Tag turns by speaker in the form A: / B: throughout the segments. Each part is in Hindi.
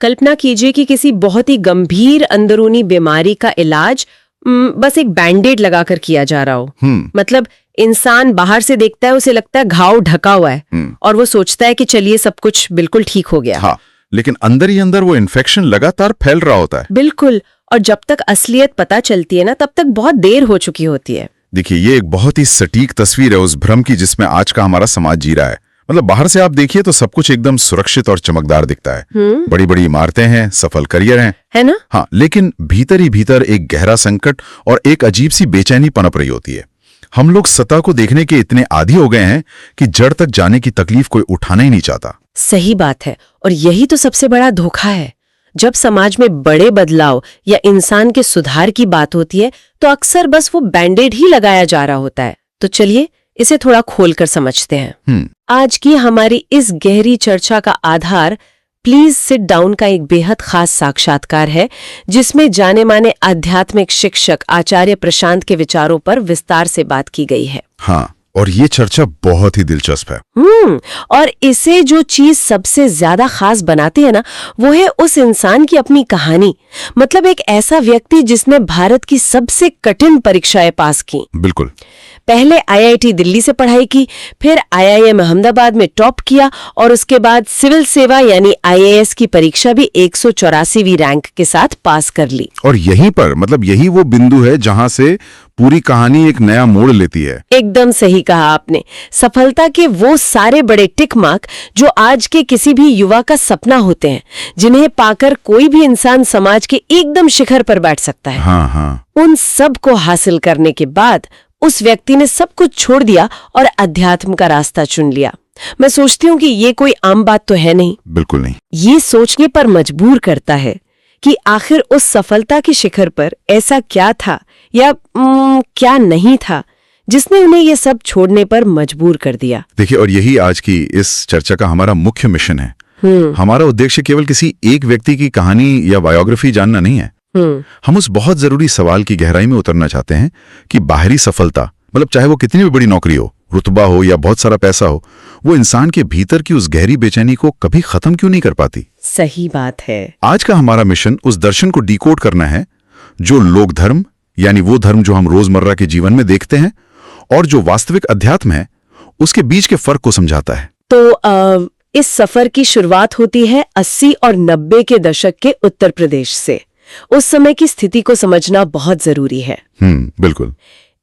A: कल्पना कीजिए कि किसी बहुत ही गंभीर अंदरूनी बीमारी का इलाज बस एक बैंडेड लगाकर किया जा रहा हो। मतलब इंसान बाहर से देखता है, उसे लगता है घाव ढका हुआ है और वो सोचता है कि चलिए सब कुछ बिल्कुल ठीक हो गया।
B: हाँ, लेकिन अंदर ही अंदर वो इन्फेक्शन लगातार फैल रहा होता है।
A: बिल्कुल, और जब तक असलियत पता चलती है ना, तब तक बहुत देर हो चुकी होती है।
B: देखिए, ये एक बहुत ही सटीक तस्वीर है उस भ्रम की जिसमें आज का हमारा समाज जी रहा है। मतलब बाहर से आप देखिए तो सब कुछ एकदम सुरक्षित और चमकदार दिखता है। बड़ी बड़ी इमारतें हैं, सफल करियर हैं, है
A: ना?
B: हाँ, लेकिन भीतर ही भीतर एक गहरा संकट और एक अजीब सी बेचैनी पनप रही होती है। हम लोग सतह को देखने के इतने आदी हो गए हैं कि जड़ तक जाने की तकलीफ कोई उठाना ही नहीं चाहता।
A: सही बात है, और यही तो सबसे बड़ा धोखा है। जब समाज में बड़े बदलाव या इंसान के सुधार की बात होती है तो अक्सर बस वो बैंडेड ही लगाया जा रहा होता है। तो चलिए इसे थोड़ा खोलकर समझते हैं। आज की हमारी इस गहरी चर्चा का आधार प्लीज सिट डाउन का एक बेहद खास साक्षात्कार है, जिसमें जाने माने आध्यात्मिक शिक्षक आचार्य प्रशांत के विचारों पर विस्तार से बात की गई है।
B: हाँ, और ये चर्चा बहुत ही दिलचस्प है।
A: और इसे जो चीज सबसे ज्यादा खास बनाती है ना, वो है उस इंसान की अपनी कहानी। मतलब एक ऐसा व्यक्ति जिसने भारत की सबसे कठिन परीक्षाएं पास की।
B: बिल्कुल।
A: पहले आईआईटी दिल्ली से पढ़ाई की, फिर आईआईएम अहमदाबाद में टॉप किया और उसके बाद सिविल सेवा यानी आईएएस की परीक्षा भी 184वीं रैंक के साथ पास कर ली।
B: और यहीं पर मतलब यही वो बिंदु है जहां से पूरी कहानी एक नया मोड़ लेती है।
A: एकदम सही कहा आपने। सफलता के वो सारे बड़े टिक मार्क जो आज के किसी भी युवा का सपना होते हैं, जिन्हें पाकर कोई भी इंसान समाज के एकदम शिखर पर बैठ सकता है।
B: हाँ।
A: उन सब को हासिल करने के बाद उस व्यक्ति ने सब कुछ छोड़ दिया और अध्यात्म का रास्ता चुन लिया। मैं सोचती हूँ कि ये कोई आम बात तो है नहीं।
B: बिल्कुल नहीं।
A: ये सोचने पर मजबूर करता है कि आखिर उस सफलता के शिखर पर ऐसा क्या था या क्या नहीं था जिसने उन्हें ये सब छोड़ने पर मजबूर कर दिया।
B: देखिए, और यही आज की इस चर्चा का हमारा मुख्य मिशन है। हमारा उद्देश्य केवल किसी एक व्यक्ति की कहानी या बायोग्राफी जानना नहीं है। हम उस बहुत जरूरी सवाल की गहराई में उतरना चाहते हैं कि बाहरी सफलता, मतलब चाहे वो कितनी भी बड़ी नौकरी हो, रुतबा हो या बहुत सारा पैसा हो, वो इंसान के भीतर की उस गहरी बेचैनी को कभी खत्म क्यों नहीं कर पाती।
A: सही बात है।
B: आज का हमारा मिशन उस दर्शन को डिकोड करना है जो लोक धर्म यानी वो धर्म जो हम रोजमर्रा के जीवन में देखते हैं और जो वास्तविक अध्यात्म है, उसके बीच के फर्क को समझाता है।
A: तो इस सफर की शुरुआत होती है 80 और 90 के दशक के उत्तर प्रदेश से। उस समय की स्थिति को समझना बहुत जरूरी है।
B: बिल्कुल।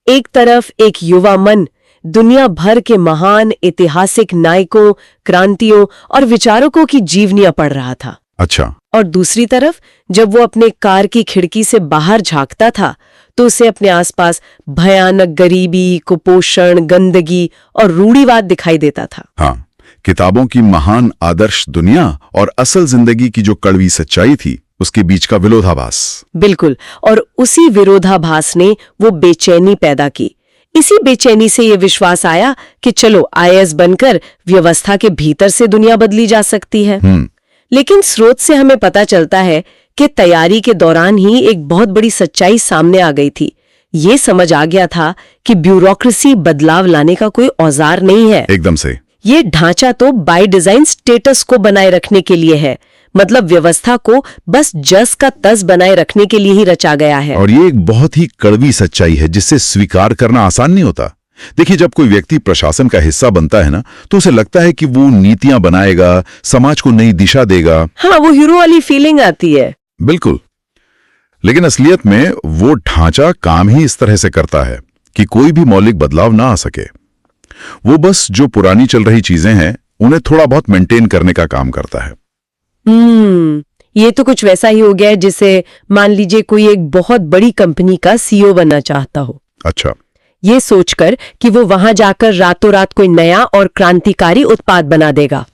A: एक तरफ एक युवा मन दुनिया भर के महान ऐतिहासिक नायकों, क्रांतियों और विचारकों की जीवनियां पढ़ रहा था।
B: अच्छा।
A: और दूसरी तरफ जब वो अपने कार की खिड़की से बाहर झांकता था तो उसे अपने आसपास भयानक गरीबी, कुपोषण, गंदगी और रूढ़िवाद दिखाई देता था।
B: हाँ, किताबों की महान आदर्श दुनिया और असल जिंदगी की जो कड़वी सच्चाई थी, उसके बीच का विरोधाभास।
A: बिल्कुल, और उसी विरोधाभास ने वो बेचैनी पैदा की। इसी बेचैनी से ये विश्वास आया कि चलो आईएएस बनकर व्यवस्था के भीतर से दुनिया बदली जा सकती है। लेकिन स्रोत से हमें पता चलता है कि तैयारी के दौरान ही एक बहुत बड़ी सच्चाई सामने आ गई थी। ये समझ आ गया था कि ब्यूरोक्रेसी बदलाव लाने का कोई औजार नहीं है।
B: एकदम से।
A: ये ढांचा तो बाय डिजाइन स्टेटस को बनाए रखने के लिए है। मतलब व्यवस्था को बस जस का तस बनाए रखने के लिए ही रचा गया है।
B: और ये एक बहुत ही कड़वी सच्चाई है जिसे स्वीकार करना आसान नहीं होता। देखिए, जब कोई व्यक्ति प्रशासन का हिस्सा बनता है ना, तो उसे लगता है कि वो नीतियां बनाएगा, समाज को नई दिशा देगा।
A: हाँ, वो हीरो वाली फीलिंग आती है।
B: बिल्कुल। लेकिन असलियत में वो ढांचा काम ही इस तरह से करता है कि कोई भी मौलिक बदलाव ना आ सके। वो बस जो पुरानी चल रही चीजें हैं उन्हें थोड़ा बहुत मेंटेन करने का काम करता है।
A: ये तो कुछ वैसा ही हो गया है जिसे मान लीजिए कोई एक बहुत बड़ी कंपनी का सीईओ बनना चाहता हो।
B: अच्छा।
A: ये सोचकर कि वो वहां जाकर रातों रात कोई नया और क्रांतिकारी उत्पाद बना देगा।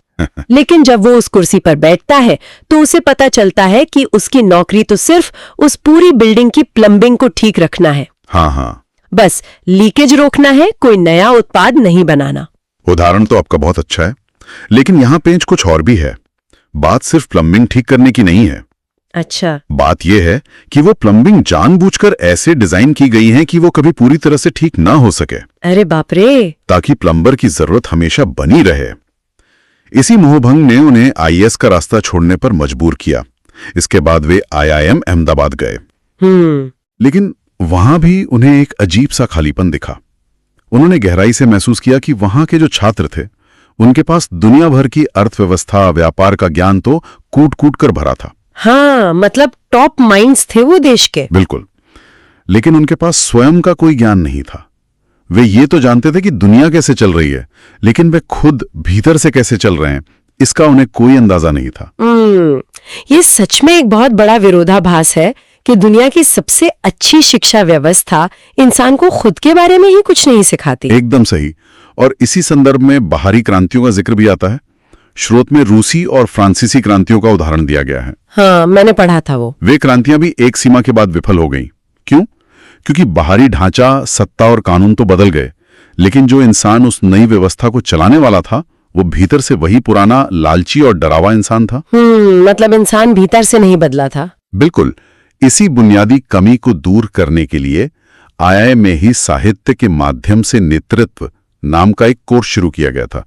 A: लेकिन जब वो उस कुर्सी पर बैठता है तो उसे पता चलता है कि उसकी नौकरी तो सिर्फ उस पूरी बिल्डिंग की प्लम्बिंग को ठीक रखना है।
B: हाँ।
A: बस लीकेज रोकना है, कोई नया उत्पाद नहीं बनाना।
B: उदाहरण तो आपका बहुत अच्छा है, लेकिन यहाँ पेंच कुछ और भी है। बात सिर्फ प्लम्बिंग ठीक करने की नहीं है।
A: अच्छा।
B: बात यह है कि वो प्लम्बिंग जानबूझकर ऐसे डिजाइन की गई है कि वो कभी पूरी तरह से ठीक ना हो सके।
A: अरे बाप रे।
B: ताकि प्लम्बर की जरूरत हमेशा बनी रहे। इसी मोहभंग ने उन्हें आईएएस का रास्ता छोड़ने पर मजबूर किया इसके बाद वे IIM अहमदाबाद गए। लेकिन वहां भी उन्हें एक अजीब सा खालीपन दिखा। उन्होंने गहराई से महसूस किया कि वहां के जो छात्र थे उनके पास दुनिया भर की अर्थव्यवस्था, व्यापार का ज्ञान तो कूट कूट कर भरा था।
A: हाँ, मतलब टॉप माइंड्स थे वो देश के।
B: बिल्कुल, लेकिन उनके पास स्वयं का कोई ज्ञान नहीं था। वे ये तो जानते थे कि दुनिया कैसे चल रही है, लेकिन वे खुद भीतर से कैसे चल रहे हैं इसका उन्हें कोई अंदाजा नहीं था।
A: ये सच में एक बहुत बड़ा विरोधाभास है कि दुनिया की सबसे अच्छी शिक्षा व्यवस्था इंसान को खुद के बारे में ही कुछ नहीं सिखाती।
B: एकदम सही। और इसी संदर्भ में बाहरी क्रांतियों का जिक्र भी आता है। स्रोत में रूसी और फ्रांसीसी क्रांतियों का उदाहरण दिया गया है।
A: हाँ, मैंने पढ़ा था वो।
B: वे क्रांतियां भी एक सीमा के बाद विफल हो गईं। क्यों? क्योंकि बाहरी ढांचा, सत्ता और कानून तो बदल गए, लेकिन जो इंसान उस नई व्यवस्था को चलाने वाला था वो भीतर से वही पुराना लालची और डरावा इंसान था।
A: मतलब इंसान भीतर से नहीं बदला था।
B: बिल्कुल। इसी बुनियादी कमी को दूर करने के लिए IIM में ही साहित्य के माध्यम से नेतृत्व नाम का एक कोर्स शुरू किया गया था,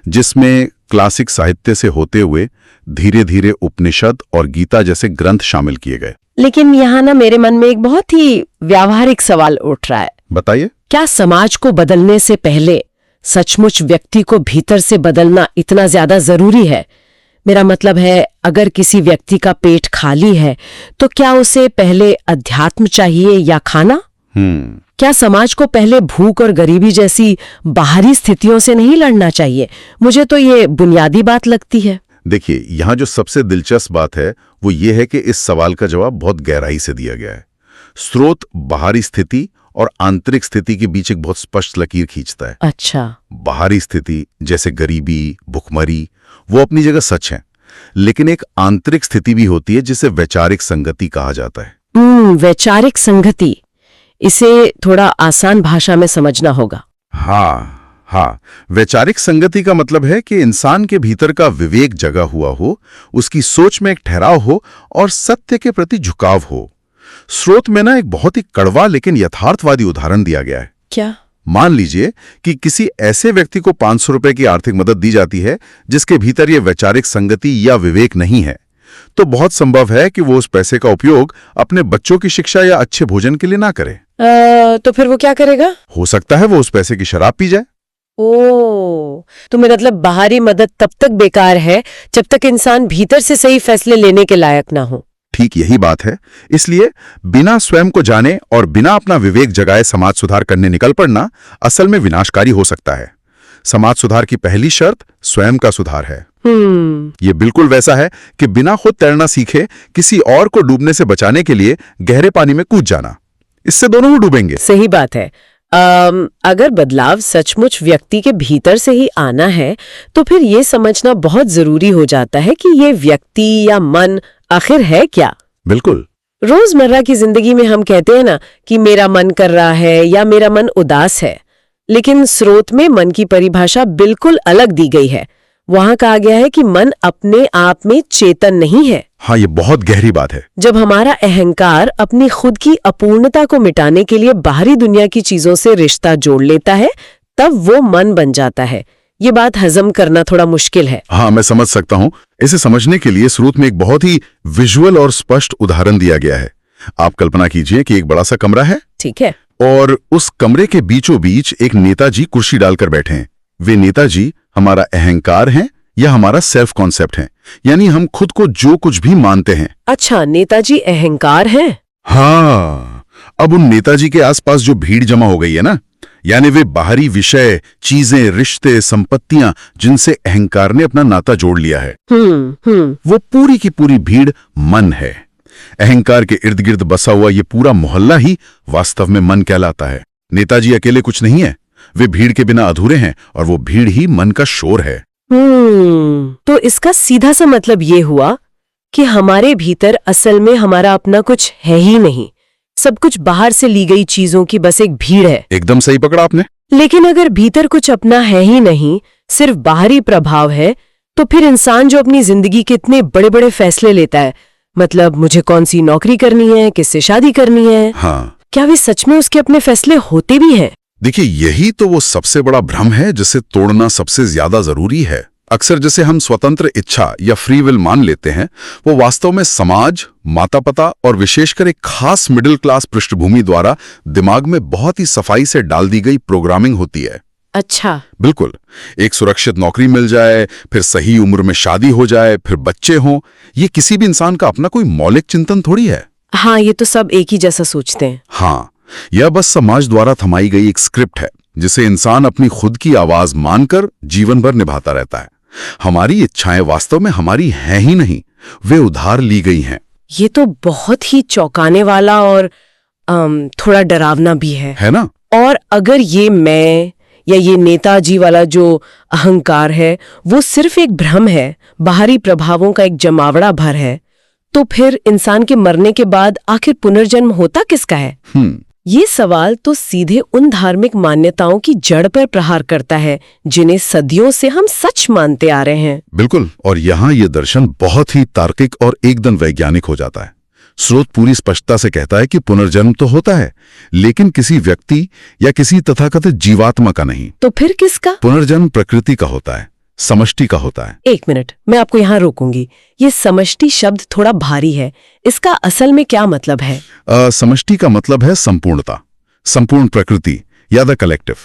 B: जिसमें क्लासिक साहित्य से होते हुए धीरे धीरे उपनिषद और गीता जैसे ग्रंथ शामिल किए गए।
A: लेकिन यहाँ ना मेरे मन में एक बहुत ही व्यावहारिक सवाल उठ रहा है।
B: बताइए।
A: क्या समाज को बदलने से पहले सचमुच व्यक्ति को भीतर से बदलना इतना ज्यादा जरूरी है? मेरा मतलब है, अगर किसी व्यक्ति का पेट खाली है तो क्या उसे पहले अध्यात्म चाहिए या खाना? क्या समाज को पहले भूख और गरीबी जैसी बाहरी स्थितियों से नहीं लड़ना चाहिए? मुझे तो ये बुनियादी बात लगती है।
B: देखिए, यहाँ जो सबसे दिलचस्प बात है वो ये है कि इस सवाल का जवाब बहुत गहराई से दिया गया है। स्रोत बाहरी स्थिति और आंतरिक स्थिति के बीच एक बहुत स्पष्ट लकीर खींचता है।
A: अच्छा।
B: बाहरी स्थिति जैसे गरीबी, भुखमरी, वो अपनी जगह सच है, लेकिन एक आंतरिक स्थिति भी होती है जिसे वैचारिक संगति कहा जाता है।
A: वैचारिक संगति, इसे थोड़ा आसान भाषा में समझना होगा।
B: हाँ, वैचारिक संगति का मतलब है कि इंसान के भीतर का विवेक जगा हुआ हो, उसकी सोच में एक ठहराव हो और सत्य के प्रति झुकाव हो। स्रोत में ना एक बहुत ही कड़वा लेकिन यथार्थवादी उदाहरण दिया गया है।
A: क्या?
B: मान लीजिए कि किसी ऐसे व्यक्ति को 500 रुपए की आर्थिक मदद दी जाती है जिसके भीतर ये वैचारिक संगति या विवेक नहीं है, तो बहुत संभव है कि वो उस पैसे का उपयोग अपने बच्चों की शिक्षा या अच्छे भोजन के लिए ना करे।
A: तो फिर वो क्या करेगा?
B: हो सकता है वो उस पैसे की शराब पी जाए।
A: तो मेरा मतलब बाहरी मदद तब तक बेकार है जब तक इंसान भीतर से सही फैसले लेने के लायक ना हो।
B: ठीक यही बात है। इसलिए बिना स्वयं को जाने और बिना अपना विवेक जगाए समाज सुधार करने निकल पड़ना असल में विनाशकारी हो सकता है। समाज सुधार की पहली शर्त स्वयं का सुधार है। ये बिल्कुल वैसा है कि बिना खुद तैरना सीखे किसी और को डूबने से बचाने के लिए गहरे पानी में कूद जाना, इससे दोनों ही डूबेंगे।
A: सही बात है। अगर बदलाव सचमुच व्यक्ति के भीतर से ही आना है तो फिर ये समझना बहुत जरूरी हो जाता है कि ये व्यक्ति या मन आखिर है क्या।
B: बिल्कुल।
A: रोजमर्रा की जिंदगी में हम कहते हैं ना कि मेरा मन कर रहा है या मेरा मन उदास है, लेकिन स्रोत में मन की परिभाषा बिल्कुल अलग दी गई है। वहां कहा गया है कि मन अपने आप में चेतन नहीं है।
B: हाँ, ये बहुत गहरी बात है।
A: जब हमारा अहंकार अपनी खुद की अपूर्णता को मिटाने के लिए बाहरी दुनिया की चीजों से रिश्ता जोड़ लेता है, तब वो मन बन जाता है। ये बात हजम करना थोड़ा मुश्किल है।
B: हाँ, मैं समझ सकता हूँ। इसे समझने के लिए स्रोत में एक बहुत ही विजुअल और स्पष्ट उदाहरण दिया गया है। आप कल्पना कीजिए कि एक बड़ा सा कमरा है।
A: ठीक है।
B: और उस कमरे के बीचों बीच एक नेताजी कुर्सी डालकर बैठे हैं। वे नेताजी हमारा अहंकार हैं या हमारा सेल्फ कॉन्सेप्ट है, यानी हम खुद को जो कुछ भी मानते हैं।
A: अच्छा, नेताजी अहंकार हैं?
B: हाँ। अब उन नेताजी के आसपास जो भीड़ जमा हो गई है ना, यानी वे बाहरी विषय, चीजें, रिश्ते, संपत्तियां जिनसे अहंकार ने अपना नाता जोड़ लिया है, वो पूरी की पूरी भीड़ मन है। अहंकार के इर्द गिर्द बसा हुआ ये पूरा मोहल्ला ही वास्तव में मन कहलाता है। नेताजी अकेले कुछ नहीं है, वे भीड़ के बिना अधूरे हैं और वो भीड़ ही मन का शोर है।
A: तो इसका सीधा सा मतलब ये हुआ कि हमारे भीतर असल में हमारा अपना कुछ है ही नहीं, सब कुछ बाहर से ली गई चीजों की बस एक भीड़ है।
B: एकदम सही पकड़ा आपने।
A: लेकिन अगर भीतर कुछ अपना है ही नहीं, सिर्फ बाहरी प्रभाव है, तो फिर इंसान जो अपनी जिंदगी के इतने बड़े बड़े फैसले लेता है, मतलब मुझे कौन सी नौकरी करनी है, किससे शादी करनी है,
B: हाँ,
A: क्या वे सच में उसके अपने फैसले होते भी हैं?
B: देखिए, यही तो वो सबसे बड़ा भ्रम है जिसे तोड़ना सबसे ज्यादा जरूरी है। अक्सर जिसे हम स्वतंत्र इच्छा या फ्री विल मान लेते हैं, वो वास्तव में समाज, माता पिता और विशेषकर एक खास मिडिल क्लास पृष्ठभूमि द्वारा दिमाग में बहुत ही सफाई से डाल दी गई प्रोग्रामिंग होती है।
A: अच्छा।
B: बिल्कुल। एक सुरक्षित नौकरी मिल जाए, फिर सही उम्र में शादी हो जाए, फिर बच्चे हों, ये किसी भी इंसान का अपना कोई मौलिक चिंतन थोड़ी है।
A: हाँ, ये तो सब एक ही जैसा सोचते हैं।
B: हाँ, यह बस समाज द्वारा थमाई गई एक स्क्रिप्ट है जिसे इंसान अपनी खुद की आवाज मानकर जीवन भर निभाता रहता है। हमारी इच्छाएं वास्तव में हमारी हैं ही नहीं, वे उधार ली गई हैं।
A: ये तो बहुत ही चौंकाने वाला और थोड़ा डरावना भी है
B: ना?
A: और अगर ये मैं या ये नेताजी वाला जो अहंकार है वो सिर्फ एक भ्रम है, बाहरी प्रभावों का एक जमावड़ा भर है, तो फिर इंसान के मरने के बाद आखिर पुनर्जन्म होता किसका है? ये सवाल तो सीधे उन धार्मिक मान्यताओं की जड़ पर प्रहार करता है जिन्हें सदियों से हम सच मानते आ रहे हैं।
B: बिल्कुल। और यहाँ ये दर्शन बहुत ही तार्किक और एकदम वैज्ञानिक हो जाता है। स्रोत पूरी स्पष्टता से कहता है कि पुनर्जन्म तो होता है, लेकिन किसी व्यक्ति या किसी तथाकथित जीवात्मा का नहीं।
A: तो फिर किसका?
B: पुनर्जन्म प्रकृति का होता है, समष्टि का होता है।
A: एक मिनट, मैं आपको यहाँ रोकूंगी। ये समष्टि शब्द थोड़ा भारी है, इसका असल में क्या मतलब है?
B: समष्टि का मतलब है संपूर्णता, संपूर्ण प्रकृति या द कलेक्टिव।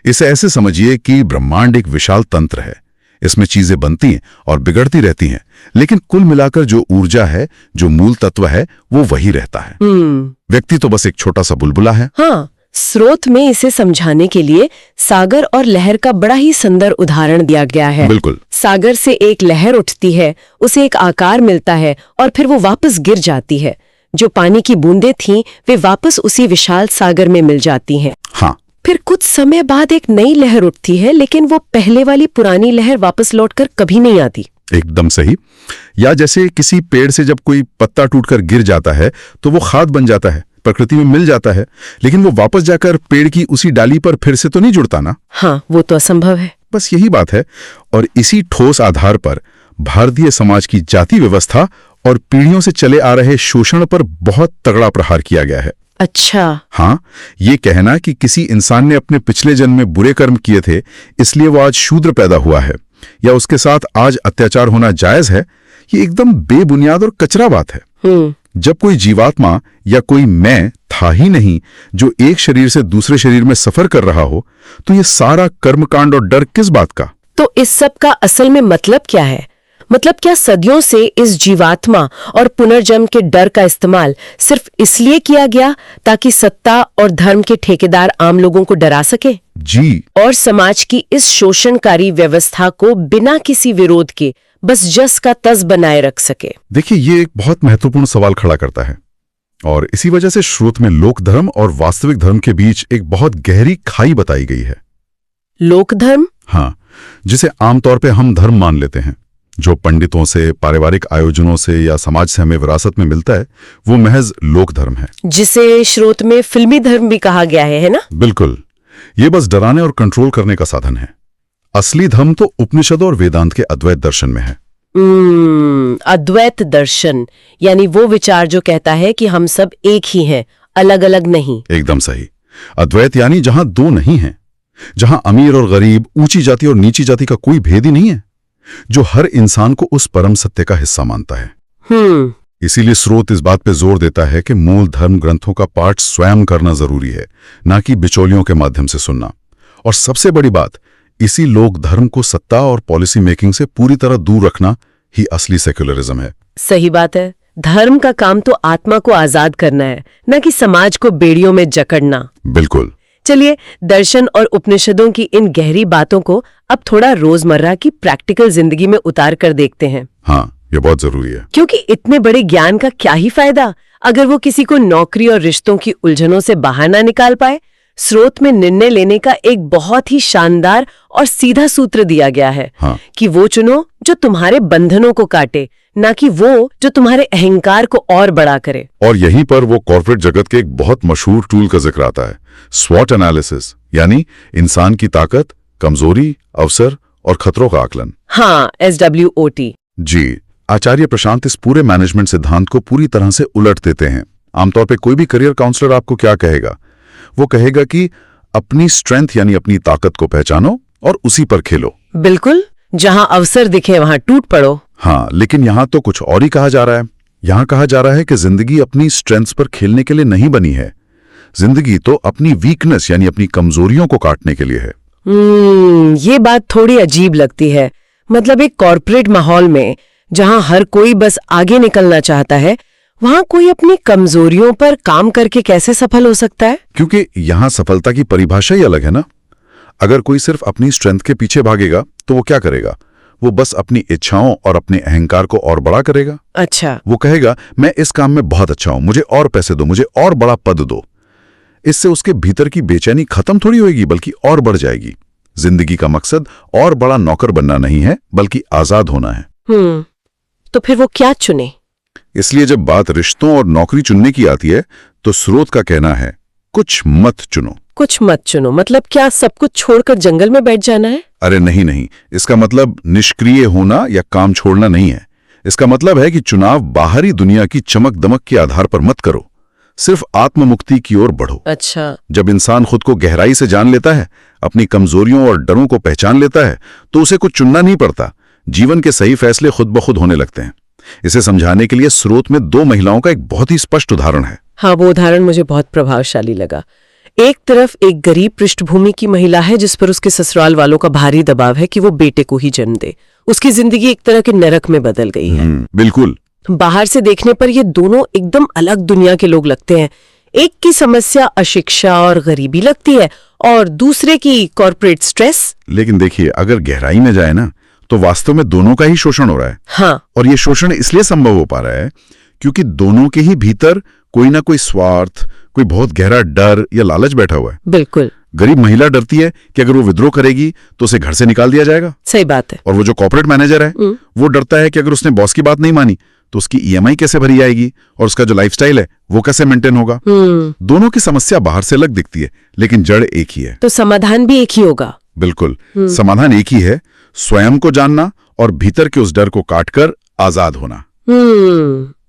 B: इसे ऐसे समझिए कि ब्रह्मांड एक विशाल तंत्र है। इसमें चीजें बनती हैं और बिगड़ती रहती हैं, लेकिन कुल मिलाकर जो ऊर्जा है, जो मूल तत्व है, वो वही रहता है। व्यक्ति तो बस एक छोटा सा बुलबुला है।
A: हाँ, स्रोत में इसे समझाने के लिए सागर और लहर का बड़ा ही सुंदर उदाहरण दिया गया है।
B: बिल्कुल।
A: सागर से एक लहर उठती है, उसे एक आकार मिलता है और फिर वो वापस गिर जाती है। जो पानी की बूंदें थीं, वे वापस उसी विशाल सागर में मिल जाती हैं।
B: हाँ।
A: फिर कुछ समय बाद एक नई लहर उठती है, लेकिन वो पहले वाली पुरानी लहर वापस लौटकर कभी नहीं आती।
B: एकदम सही। या जैसे किसी पेड़ से जब कोई पत्ता टूटकर गिर जाता है तो वो खाद बन जाता है, प्रकृति में मिल जाता है, लेकिन वो वापस जाकर पेड़ की उसी डाली पर फिर से तो नहीं जुड़ता ना।
A: हाँ, वो तो असंभव है।
B: बस यही बात है। और इसी ठोस आधार पर भारतीय समाज की जाति व्यवस्था और पीढ़ियों से चले आ रहे शोषण पर बहुत तगड़ा प्रहार किया गया है।
A: अच्छा।
B: हाँ, ये कहना कि किसी इंसान ने अपने पिछले जन्म में बुरे कर्म किए थे इसलिए वो आज शूद्र पैदा हुआ है या उसके साथ आज अत्याचार होना जायज है, ये एकदम बेबुनियाद और कचरा बात है। जब कोई जीवात्मा या कोई मैं था ही नहीं जो एक शरीर से दूसरे शरीर में सफर कर रहा हो, तो ये सारा कर्मकांड और डर किस बात का?
A: तो इस सब का असल में मतलब क्या है? मतलब क्या सदियों से इस जीवात्मा और पुनर्जन्म के डर का इस्तेमाल सिर्फ इसलिए किया गया ताकि सत्ता और धर्म के ठेकेदार आम लोगों को डरा सके?
B: जी। और
A: समाज की इस शोषणकारी व्यवस्था को बिना किसी विरोध के बस जस का तस बनाए रख सके?
B: देखिए, ये एक बहुत महत्वपूर्ण सवाल खड़ा करता है और इसी वजह से स्रोत में लोक धर्म और वास्तविक धर्म के बीच एक बहुत गहरी खाई बताई गई है।
A: लोक धर्म?
B: हाँ, जिसे आमतौर पे हम धर्म मान लेते हैं, जो पंडितों से, पारिवारिक आयोजनों से या समाज से हमें विरासत में मिलता है, वो महज लोक धर्म है,
A: जिसे स्रोत में फिल्मी धर्म भी कहा गया है ना?
B: बिल्कुल। ये बस डराने और कंट्रोल करने का साधन है। असली धर्म तो उपनिषद और वेदांत के अद्वैत दर्शन में है।
A: अद्वैत दर्शन यानी वो विचार जो कहता है कि हम सब एक ही हैं, अलग अलग नहीं।
B: एकदम सही। अद्वैत यानी जहां दो नहीं हैं, जहां अमीर और गरीब, ऊंची जाति और नीची जाति का कोई भेद ही नहीं है, जो हर इंसान को उस परम सत्य का हिस्सा मानता है। इसीलिए स्रोत इस बात पे जोर देता है कि मूल धर्म ग्रंथों का पाठ स्वयं करना जरूरी है, ना कि बिचौलियों के माध्यम से सुनना। और सबसे बड़ी बात, इसी लोक धर्म को सत्ता और पॉलिसी मेकिंग से पूरी तरह दूर रखना ही असली सेक्युलरिज्म है।
A: सही बात है। धर्म का काम तो आत्मा को आजाद करना है, न कि समाज को बेड़ियों में जकड़ना।
B: बिल्कुल।
A: चलिए, दर्शन और उपनिषदों की इन गहरी बातों को अब थोड़ा रोजमर्रा की प्रैक्टिकल जिंदगी में उतार कर देखते हैं।
B: हाँ, ये बहुत जरूरी है,
A: क्योंकि इतने बड़े ज्ञान का क्या ही फायदा अगर वो किसी को नौकरी और रिश्तों की उलझनों से बाहर ना निकाल पाए। स्रोत में निर्णय लेने का एक बहुत ही शानदार और सीधा सूत्र दिया गया है।
B: हाँ।
A: कि वो चुनो जो तुम्हारे बंधनों को काटे, ना कि वो जो तुम्हारे अहंकार को और बड़ा करे।
B: और यहीं पर वो कॉर्पोरेट जगत के एक बहुत मशहूर टूल का जिक्र आता है, स्वॉट एनालिसिस, यानी इंसान की ताकत, कमजोरी, अवसर और खतरों का आकलन।
A: हाँ, SWOT।
B: जी। आचार्य प्रशांत इस पूरे मैनेजमेंट सिद्धांत को पूरी तरह से उलट देते हैं। आमतौर पे कोई भी करियर काउंसलर आपको क्या कहेगा? वो कहेगा कि अपनी स्ट्रेंथ यानी अपनी ताकत को पहचानो और उसी पर खेलो।
A: बिल्कुल। जहां अवसर दिखे वहां टूट पड़ो।
B: हाँ, लेकिन यहाँ तो कुछ और ही कहा जा रहा है। यहाँ कहा जा रहा है कि जिंदगी अपनी स्ट्रेंथ्स पर खेलने के लिए नहीं बनी है। जिंदगी तो अपनी वीकनेस यानी अपनी कमजोरियों को काटने के लिए है।
A: ये बात थोड़ी अजीब लगती है। मतलब एक कॉर्पोरेट माहौल में जहां हर कोई बस आगे निकलना चाहता है, वहां कोई अपनी कमजोरियों पर काम करके कैसे सफल हो सकता है?
B: क्योंकि यहाँ सफलता की परिभाषा ही अलग है ना। अगर कोई सिर्फ अपनी स्ट्रेंथ के पीछे भागेगा तो वो क्या करेगा? वो बस अपनी इच्छाओं और अपने अहंकार को और बड़ा करेगा।
A: अच्छा।
B: वो कहेगा मैं इस काम में बहुत अच्छा हूं, मुझे और पैसे दो, मुझे और बड़ा पद दो। इससे उसके भीतर की बेचैनी खत्म थोड़ी होगी, बल्कि और बढ़ जाएगी। जिंदगी का मकसद और बड़ा नौकर बनना नहीं है, बल्कि आजाद होना है।
A: तो फिर वो क्या चुने?
B: इसलिए जब बात रिश्तों और नौकरी चुनने की आती है तो स्रोत का कहना है कुछ मत चुनो।
A: कुछ मत चुनो मतलब क्या सब कुछ छोड़कर जंगल में बैठ जाना है?
B: अरे नहीं, इसका मतलब निष्क्रिय होना या काम छोड़ना नहीं है। इसका मतलब है कि चुनाव बाहरी दुनिया की चमक दमक के आधार पर मत करो, सिर्फ आत्ममुक्ति की ओर बढ़ो।
A: अच्छा।
B: जब इंसान खुद को गहराई से जान लेता है, अपनी कमजोरियों और डरों को पहचान लेता है, तो उसे कुछ चुनना नहीं पड़ता। जीवन के सही फैसले खुद ब खुद होने लगते हैं। इसे समझाने के लिए स्रोत में 2 महिलाओं का एक बहुत ही स्पष्ट उदाहरण है।
A: हाँ, वो उदाहरण मुझे बहुत प्रभावशाली लगा। एक तरफ एक गरीब पृष्ठभूमि की महिला है जिस पर उसके ससुराल वालों का भारी दबाव है कि वो बेटे को ही जन्म दे। उसकी जिंदगी एक तरह के नरक में बदल गई है।
B: बिल्कुल।
A: बाहर से देखने पर ये दोनों एकदम अलग दुनिया के लोग लगते हैं। एक की समस्या अशिक्षा और गरीबी लगती है और दूसरे की कॉर्पोरेट स्ट्रेस।
B: लेकिन देखिए, अगर गहराई में जाए ना तो वास्तव में दोनों का ही शोषण हो रहा है।
A: हाँ।
B: और ये शोषण इसलिए संभव हो पा रहा है क्योंकि दोनों के ही भीतर कोई ना कोई स्वार्थ, कोई बहुत गहरा डर या लालच बैठा हुआ है।
A: बिल्कुल।
B: गरीब महिला डरती है कि अगर वो विद्रोह करेगी तो उसे घर से निकाल दिया जाएगा।
A: सही बात है।
B: और वो जो कॉर्पोरेट मैनेजर है वो डरता है कि अगर उसने बॉस की बात नहीं मानी तो उसकी ईएमआई कैसे भरी जाएगी और उसका जो लाइफस्टाइल है वो कैसे मेंटेन होगा। दोनों की समस्या बाहर से अलग दिखती है, लेकिन जड़ एक ही है।
A: तो समाधान भी एक ही होगा।
B: बिल्कुल, समाधान एक ही है, स्वयं को जानना और भीतर के उस डर को काटकर आजाद होना।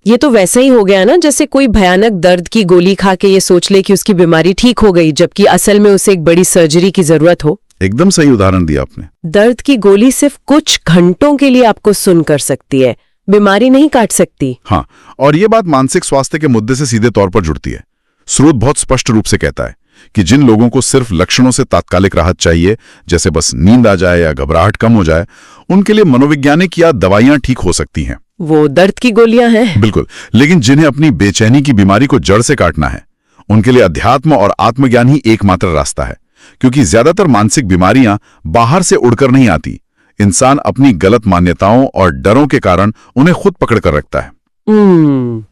A: ये तो वैसा ही हो गया ना जैसे कोई भयानक दर्द की गोली खा के ये सोच ले कि उसकी बीमारी ठीक हो गई, जबकि असल में उसे एक बड़ी सर्जरी की जरूरत हो।
B: एकदम सही उदाहरण दिया आपने।
A: दर्द की गोली सिर्फ कुछ घंटों के लिए आपको सुन कर सकती है, बीमारी नहीं काट सकती।
B: हाँ, और ये बात मानसिक स्वास्थ्य के मुद्दे से सीधे तौर पर जुड़ती है। स्रोत बहुत स्पष्ट रूप से कहता है कि जिन लोगों को सिर्फ लक्षणों से तात्कालिक राहत चाहिए, जैसे बस नींद आ जाए या घबराहट कम हो जाए, उनके लिए मनोवैज्ञानिक या दवाइयां ठीक हो सकती हैं।
A: वो दर्द की गोलियां हैं।
B: बिल्कुल, लेकिन जिन्हें अपनी बेचैनी की बीमारी को जड़ से काटना है, उनके लिए अध्यात्म और आत्मज्ञान ही एकमात्र रास्ता है। क्योंकि ज्यादातर मानसिक बीमारियां बाहर से उड़कर नहीं आती, इंसान अपनी गलत मान्यताओं और डरों के कारण उन्हें खुद पकड़ कर रखता है।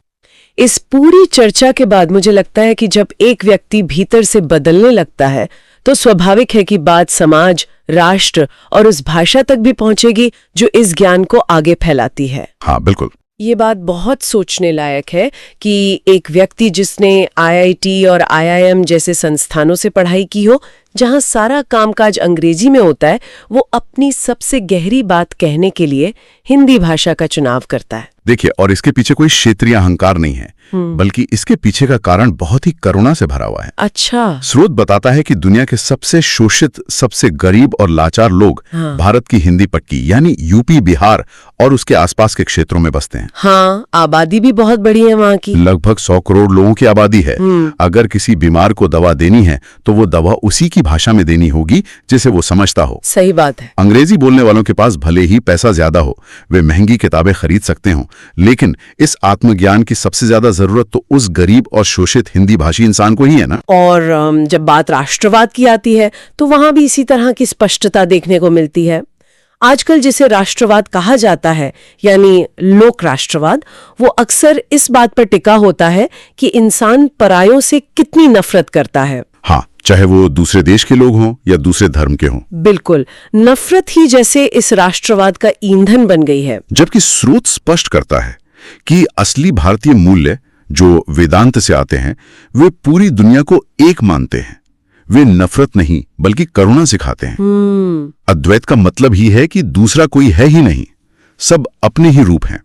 A: इस पूरी चर्चा के बाद मुझे लगता है कि जब एक व्यक्ति भीतर से बदलने लगता है तो स्वाभाविक है कि बात समाज, राष्ट्र और उस भाषा तक भी पहुंचेगी जो इस ज्ञान को आगे फैलाती है।
B: हाँ, बिल्कुल।
A: ये बात बहुत सोचने लायक है कि एक व्यक्ति जिसने IIT और IIM जैसे संस्थानों से पढ़ाई की हो, जहां सारा कामकाज अंग्रेजी में होता है, वो अपनी सबसे गहरी बात कहने के लिए हिंदी भाषा का चुनाव करता है।
B: देखिए, और इसके पीछे कोई क्षेत्रीय अहंकार नहीं है, बल्कि इसके पीछे का कारण बहुत ही करुणा से भरा हुआ है।
A: अच्छा।
B: स्रोत बताता है कि दुनिया के सबसे शोषित, सबसे गरीब और लाचार लोग भारत की हिंदी पट्टी यानी यूपी, बिहार और उसके आसपास के क्षेत्रों में बसते हैं।
A: हाँ, आबादी भी बहुत बड़ी है वहाँ की।
B: लगभग 100 करोड़ लोगों की आबादी है। अगर किसी बीमार को दवा देनी है तो वो दवा उसी की भाषा में देनी होगी जिसे वो समझता हो।
A: सही बात है।
B: अंग्रेजी बोलने वालों के पास भले ही पैसा ज्यादा हो, वे महंगी किताबें खरीद सकते हो, लेकिन इस आत्मज्ञान की सबसे ज्यादा जरूरत तो उस गरीब और शोषित हिंदी भाषी इंसान को ही है ना।
A: और जब बात राष्ट्रवाद की आती है तो वहां भी इसी तरह की स्पष्टता देखने को मिलती है। आजकल जिसे राष्ट्रवाद कहा जाता है यानी लोक राष्ट्रवाद, वो अक्सर इस बात पर टिका होता है कि इंसान परायों से कितनी नफरत करता है।
B: हाँ, चाहे वो दूसरे देश के लोग हों या दूसरे धर्म के हों।
A: बिल्कुल, नफरत ही जैसे इस राष्ट्रवाद का ईंधन बन गई है।
B: जबकि स्रोत स्पष्ट करता है कि असली भारतीय मूल्य जो वेदांत से आते हैं, वे पूरी दुनिया को एक मानते हैं। वे नफरत नहीं बल्कि करुणा सिखाते हैं। अद्वैत का मतलब ही है कि दूसरा कोई है ही नहीं, सब अपने ही रूप हैं।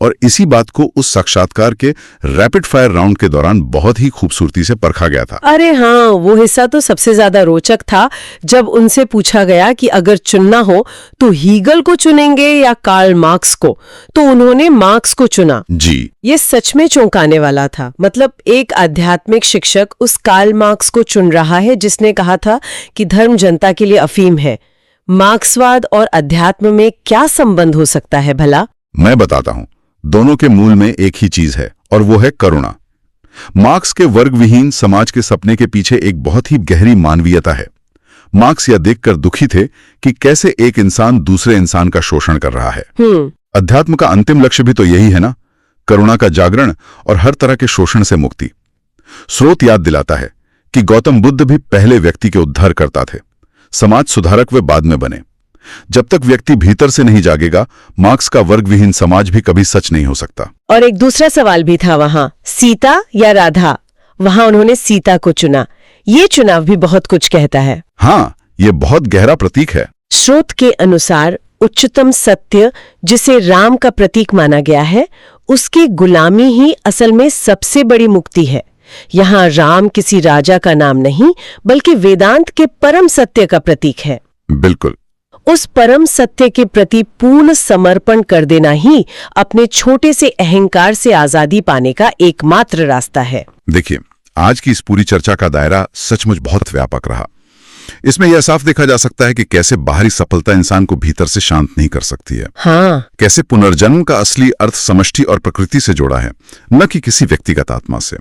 B: और इसी बात को उस साक्षात्कार के रैपिड फायर राउंड के दौरान बहुत ही खूबसूरती से परखा गया था।
A: अरे हाँ, वो हिस्सा तो सबसे ज्यादा रोचक था, जब उनसे पूछा गया कि अगर चुनना हो तो हीगल को चुनेंगे या कार्ल मार्क्स को, तो उन्होंने मार्क्स को चुना।
B: जी,
A: ये सच में चौंकाने वाला था। मतलब एक आध्यात्मिक शिक्षक उस कार्ल मार्क्स को चुन रहा है जिसने कहा था कि धर्म जनता के लिए अफीम है। मार्क्सवाद और अध्यात्म में क्या संबंध हो सकता है भला?
B: मैं बताता हूं। दोनों के मूल में एक ही चीज है और वो है करुणा। मार्क्स के वर्गविहीन समाज के सपने के पीछे एक बहुत ही गहरी मानवीयता है। मार्क्स यह देखकर दुखी थे कि कैसे एक इंसान दूसरे इंसान का शोषण कर रहा है। अध्यात्म का अंतिम लक्ष्य भी तो यही है ना, करुणा का जागरण और हर तरह के शोषण से मुक्ति। स्रोत याद दिलाता है कि गौतम बुद्ध भी पहले व्यक्ति के उद्धार करता थे, समाज सुधारक वे बाद में बने। जब तक व्यक्ति भीतर से नहीं जागेगा, मार्क्स का वर्गविहीन समाज भी कभी सच नहीं हो सकता।
A: और एक दूसरा सवाल भी था वहां, सीता या राधा? वहां उन्होंने सीता को चुना। ये चुनाव भी बहुत कुछ कहता है।
B: हाँ, ये बहुत गहरा प्रतीक है।
A: स्रोत के अनुसार उच्चतम सत्य, जिसे राम का प्रतीक माना गया है, उसकी गुलामी ही असल में सबसे बड़ी मुक्ति है। यहाँ राम किसी राजा का नाम नहीं, बल्कि वेदांत के परम सत्य का प्रतीक है।
B: बिल्कुल।
A: उस परम सत्य के प्रति पूर्ण समर्पण कर देना ही अपने छोटे से अहंकार से आजादी पाने का एकमात्र रास्ता है।
B: देखिए, आज की इस पूरी चर्चा का दायरा सचमुच बहुत व्यापक रहा। इसमें यह साफ देखा जा सकता है कि कैसे बाहरी सफलता इंसान को भीतर से शांत नहीं कर सकती है।
A: हाँ।
B: कैसे पुनर्जन्म का असली अर्थ समष्टि और प्रकृति से जोड़ा है, न कि किसी व्यक्तिगत आत्मा से।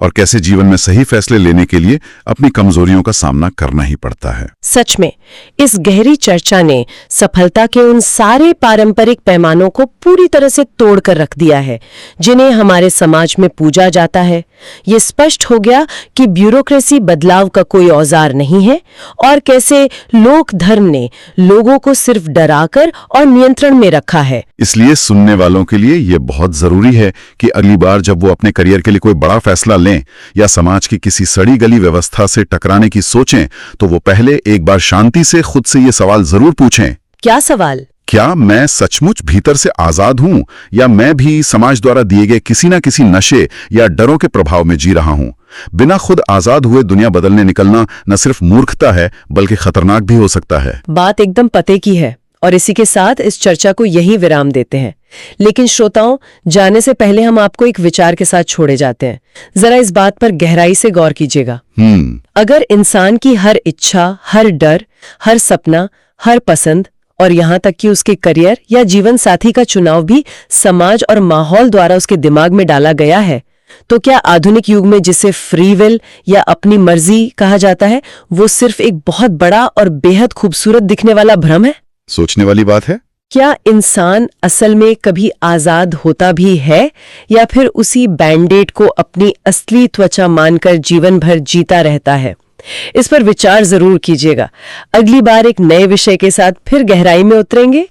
B: और कैसे जीवन में सही फैसले लेने के लिए अपनी कमजोरियों का सामना करना ही पड़ता है।
A: सच में इस गहरी चर्चा ने सफलता के उन सारे पारंपरिक पैमानों को पूरी तरह से तोड़कर रख दिया है जिन्हें हमारे समाज में पूजा जाता है। ये स्पष्ट हो गया कि ब्यूरोक्रेसी बदलाव का कोई औजार नहीं है और कैसे लोक धर्म ने लोगों को सिर्फ डराकर और नियंत्रण में रखा है।
B: इसलिए सुनने वालों के लिए यह बहुत जरूरी है कि अगली बार जब वो अपने करियर के लिए कोई बड़ा फैसला लें या समाज की किसी सड़ी गली व्यवस्था से टकराने की सोचें, तो वो पहले एक बार शांति से खुद से ये सवाल जरूर पूछें।
A: क्या सवाल?
B: क्या मैं सचमुच भीतर से आजाद हूं, या मैं भी समाज द्वारा दिए गए किसी न किसी नशे या डरों के प्रभाव में जी रहा हूं? बिना खुद आजाद हुए दुनिया बदलने निकलना न सिर्फ मूर्खता है, बल्कि खतरनाक भी हो सकता है।
A: बात एकदम पते की है और इसी के साथ इस चर्चा को यही विराम देते हैं। लेकिन श्रोताओं, जाने से पहले हम आपको एक विचार के साथ छोड़े जाते हैं। जरा इस बात पर गहराई से गौर कीजिएगा। अगर इंसान की हर इच्छा, हर डर, हर सपना, हर पसंद और यहाँ तक कि उसके करियर या जीवन साथी का चुनाव भी समाज और माहौल द्वारा उसके दिमाग में डाला गया है, तो क्या आधुनिक युग में जिसे फ्री विल या अपनी मर्जी कहा जाता है, वो सिर्फ एक बहुत बड़ा और बेहद खूबसूरत दिखने वाला भ्रम है?
B: सोचने वाली बात है।
A: क्या इंसान असल में कभी आजाद होता भी है, या फिर उसी बैंडेड को अपनी असली त्वचा मानकर जीवन भर जीता रहता है? इस पर विचार जरूर कीजिएगा। अगली बार एक नए विषय के साथ फिर गहराई में उतरेंगे।